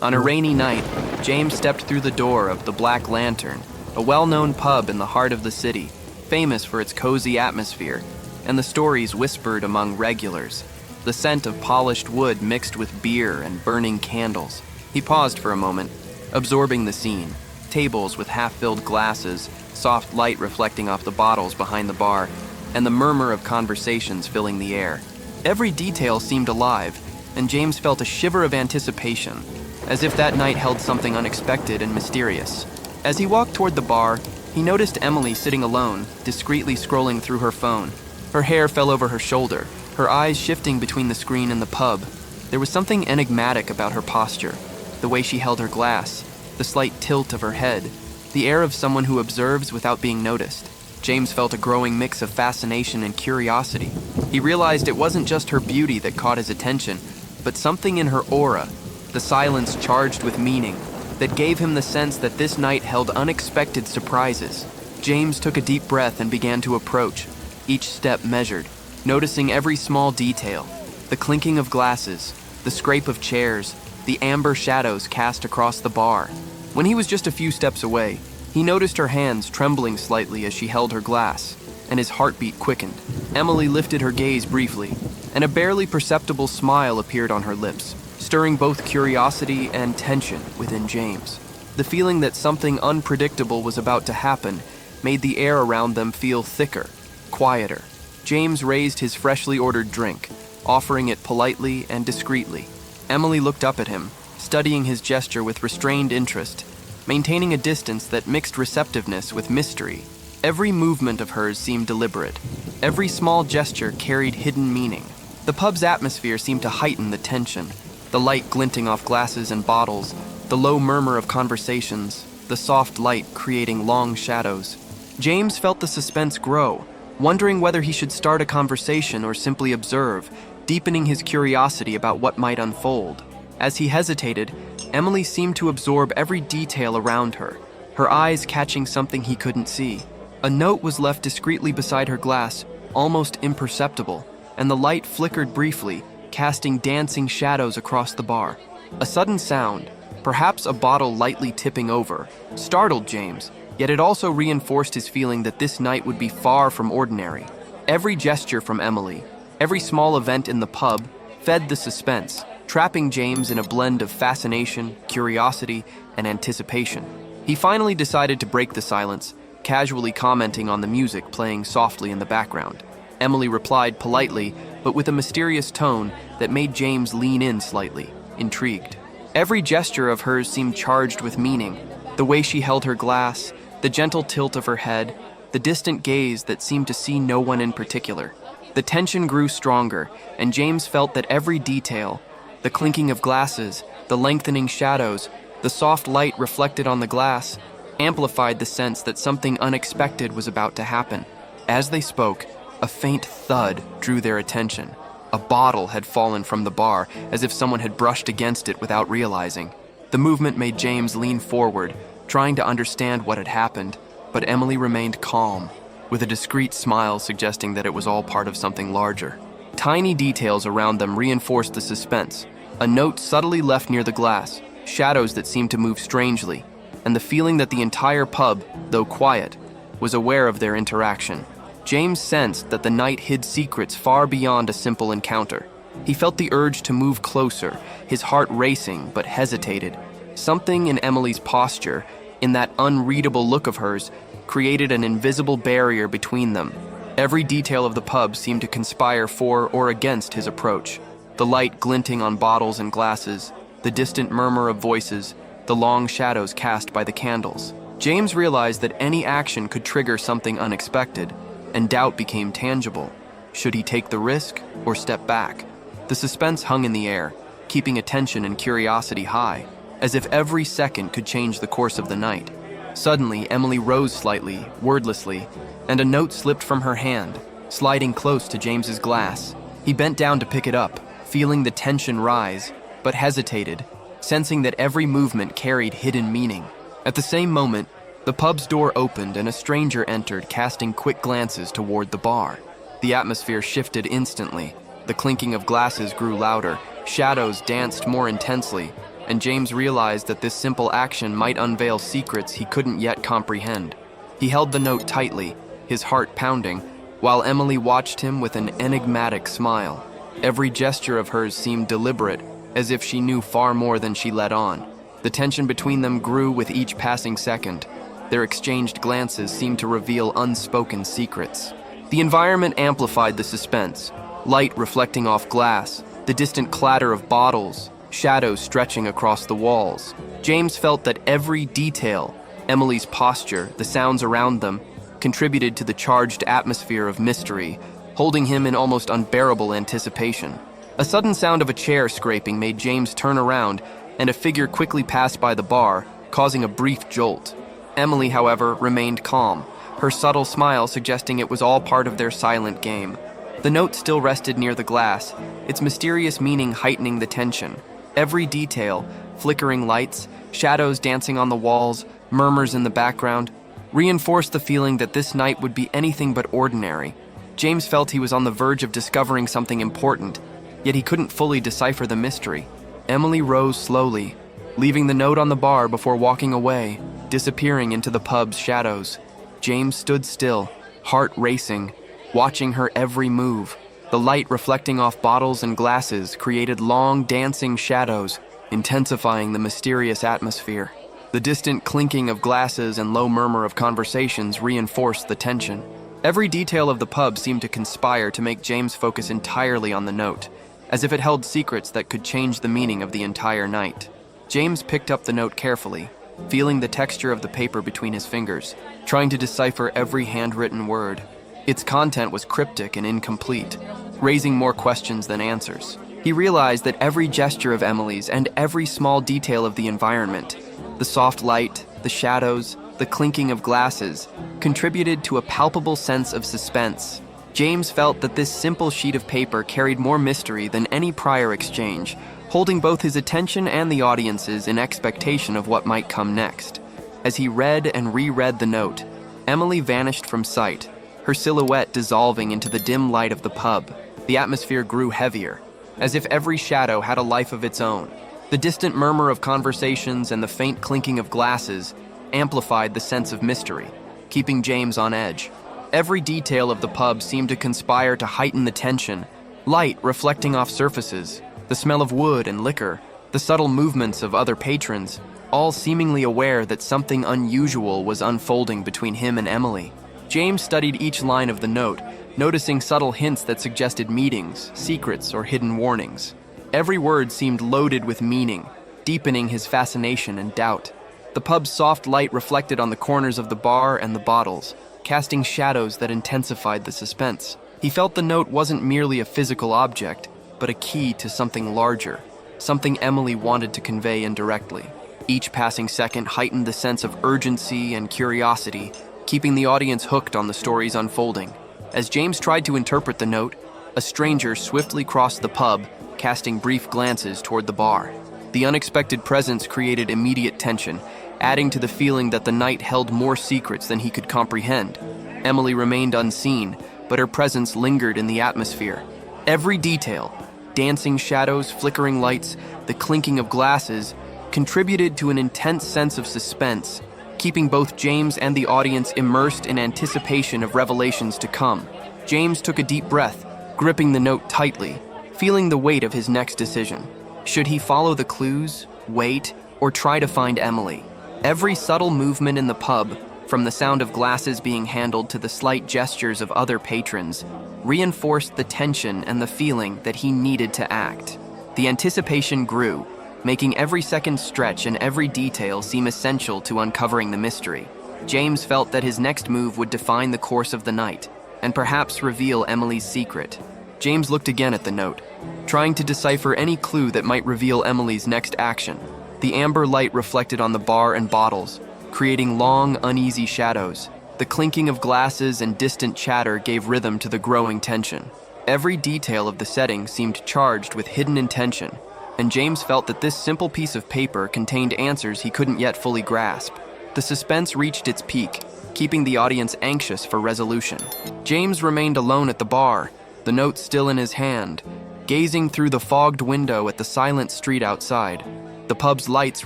On a rainy night, James stepped through the door of the Black Lantern, a well-known pub in the heart of the city, famous for its cozy atmosphere and the stories whispered among regulars, the scent of polished wood mixed with beer and burning candles. He paused for a moment, absorbing the scene. Tables with half-filled glasses, soft light reflecting off the bottles behind the bar, and the murmur of conversations filling the air. Every detail seemed alive, and James felt a shiver of anticipation, as if that night held something unexpected and mysterious. As he walked toward the bar, he noticed Emily sitting alone, discreetly scrolling through her phone. Her hair fell over her shoulder, her eyes shifting between the screen and the pub. There was something enigmatic about her posture, the way she held her glass, the slight tilt of her head, the air of someone who observes without being noticed. James felt a growing mix of fascination and curiosity. He realized it wasn't just her beauty that caught his attention, but something in her aura, the silence charged with meaning, that gave him the sense that this night held unexpected surprises. James took a deep breath and began to approach, each step measured, noticing every small detail, the clinking of glasses, the scrape of chairs, the amber shadows cast across the bar. When he was just a few steps away, he noticed her hands trembling slightly as she held her glass, and his heartbeat quickened. Emily lifted her gaze briefly, and a barely perceptible smile appeared on her lips, stirring both curiosity and tension within James. The feeling that something unpredictable was about to happen made the air around them feel thicker, quieter. James raised his freshly ordered drink, offering it politely and discreetly. Emily looked up at him, studying his gesture with restrained interest, maintaining a distance that mixed receptiveness with mystery. Every movement of hers seemed deliberate. Every small gesture carried hidden meaning. The pub's atmosphere seemed to heighten the tension, the light glinting off glasses and bottles, the low murmur of conversations, the soft light creating long shadows. James felt the suspense grow, wondering whether he should start a conversation or simply observe, deepening his curiosity about what might unfold. As he hesitated, Emily seemed to absorb every detail around her, her eyes catching something he couldn't see. A note was left discreetly beside her glass, almost imperceptible, and the light flickered briefly, casting dancing shadows across the bar. A sudden sound, perhaps a bottle lightly tipping over, startled James, yet it also reinforced his feeling that this night would be far from ordinary. Every gesture from Emily, every small event in the pub, fed the suspense, trapping James in a blend of fascination, curiosity, and anticipation. He finally decided to break the silence, casually commenting on the music playing softly in the background. Emily replied politely, but with a mysterious tone that made James lean in slightly, intrigued. Every gesture of hers seemed charged with meaning, the way she held her glass, the gentle tilt of her head, the distant gaze that seemed to see no one in particular. The tension grew stronger, and James felt that every detail, the clinking of glasses, the lengthening shadows, the soft light reflected on the glass, amplified the sense that something unexpected was about to happen. As they spoke, a faint thud drew their attention. A bottle had fallen from the bar, as if someone had brushed against it without realizing. The movement made James lean forward, trying to understand what had happened, but Emily remained calm, with a discreet smile suggesting that it was all part of something larger. Tiny details around them reinforced the suspense. A note subtly left near the glass, shadows that seemed to move strangely, and the feeling that the entire pub, though quiet, was aware of their interaction. James sensed that the night hid secrets far beyond a simple encounter. He felt the urge to move closer, his heart racing but hesitated. Something in Emily's posture, in that unreadable look of hers, created an invisible barrier between them. Every detail of the pub seemed to conspire for or against his approach. The light glinting on bottles and glasses, the distant murmur of voices, the long shadows cast by the candles. James realized that any action could trigger something unexpected, and doubt became tangible. Should he take the risk or step back? The suspense hung in the air, keeping attention and curiosity high, as if every second could change the course of the night. Suddenly, Emily rose slightly, wordlessly, and a note slipped from her hand, sliding close to James's glass. He bent down to pick it up, feeling the tension rise, but hesitated, sensing that every movement carried hidden meaning. At the same moment, the pub's door opened and a stranger entered, casting quick glances toward the bar. The atmosphere shifted instantly. The clinking of glasses grew louder, shadows danced more intensely, and James realized that this simple action might unveil secrets he couldn't yet comprehend. He held the note tightly, his heart pounding, while Emily watched him with an enigmatic smile. Every gesture of hers seemed deliberate, as if she knew far more than she let on. The tension between them grew with each passing second. Their exchanged glances seemed to reveal unspoken secrets. The environment amplified the suspense, light reflecting off glass, the distant clatter of bottles, shadows stretching across the walls. James felt that every detail, Emily's posture, the sounds around them, contributed to the charged atmosphere of mystery, holding him in almost unbearable anticipation. A sudden sound of a chair scraping made James turn around, and a figure quickly passed by the bar, causing a brief jolt. Emily, however, remained calm, her subtle smile suggesting it was all part of their silent game. The note still rested near the glass, its mysterious meaning heightening the tension. Every detail, flickering lights, shadows dancing on the walls, murmurs in the background, reinforced the feeling that this night would be anything but ordinary. James felt he was on the verge of discovering something important, yet he couldn't fully decipher the mystery. Emily rose slowly, leaving the note on the bar before walking away, disappearing into the pub's shadows. James stood still, heart racing, watching her every move. The light reflecting off bottles and glasses created long, dancing shadows, intensifying the mysterious atmosphere. The distant clinking of glasses and low murmur of conversations reinforced the tension. Every detail of the pub seemed to conspire to make James focus entirely on the note, as if it held secrets that could change the meaning of the entire night. James picked up the note carefully, feeling the texture of the paper between his fingers, trying to decipher every handwritten word. Its content was cryptic and incomplete, raising more questions than answers. He realized that every gesture of Emily's and every small detail of the environment, the soft light, the shadows, the clinking of glasses, contributed to a palpable sense of suspense. James felt that this simple sheet of paper carried more mystery than any prior exchange, holding both his attention and the audience's in expectation of what might come next. As he read and reread the note, Emily vanished from sight, her silhouette dissolving into the dim light of the pub. The atmosphere grew heavier, as if every shadow had a life of its own. The distant murmur of conversations and the faint clinking of glasses amplified the sense of mystery, keeping James on edge. Every detail of the pub seemed to conspire to heighten the tension, light reflecting off surfaces, the smell of wood and liquor, the subtle movements of other patrons, all seemingly aware that something unusual was unfolding between him and Emily. James studied each line of the note, noticing subtle hints that suggested meetings, secrets, or hidden warnings. Every word seemed loaded with meaning, deepening his fascination and doubt. The pub's soft light reflected on the corners of the bar and the bottles, casting shadows that intensified the suspense. He felt the note wasn't merely a physical object, but a key to something larger, something Emily wanted to convey indirectly. Each passing second heightened the sense of urgency and curiosity, keeping the audience hooked on the story's unfolding. As James tried to interpret the note, a stranger swiftly crossed the pub, casting brief glances toward the bar. The unexpected presence created immediate tension, adding to the feeling that the night held more secrets than he could comprehend. Emily remained unseen, but her presence lingered in the atmosphere. Every detail, dancing shadows, flickering lights, the clinking of glasses, contributed to an intense sense of suspense, keeping both James and the audience immersed in anticipation of revelations to come. James took a deep breath, gripping the note tightly, feeling the weight of his next decision. Should he follow the clues, wait, or try to find Emily? Every subtle movement in the pub, from the sound of glasses being handled to the slight gestures of other patrons, reinforced the tension and the feeling that he needed to act. The anticipation grew, making every second stretch and every detail seem essential to uncovering the mystery. James felt that his next move would define the course of the night, and perhaps reveal Emily's secret. James looked again at the note, trying to decipher any clue that might reveal Emily's next action. The amber light reflected on the bar and bottles, creating long, uneasy shadows. The clinking of glasses and distant chatter gave rhythm to the growing tension. Every detail of the setting seemed charged with hidden intention, and James felt that this simple piece of paper contained answers he couldn't yet fully grasp. The suspense reached its peak, keeping the audience anxious for resolution. James remained alone at the bar, the note still in his hand, gazing through the fogged window at the silent street outside. The pub's lights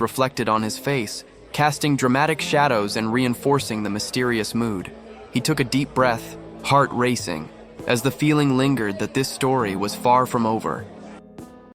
reflected on his face, casting dramatic shadows and reinforcing the mysterious mood. He took a deep breath, heart racing, as the feeling lingered that this story was far from over.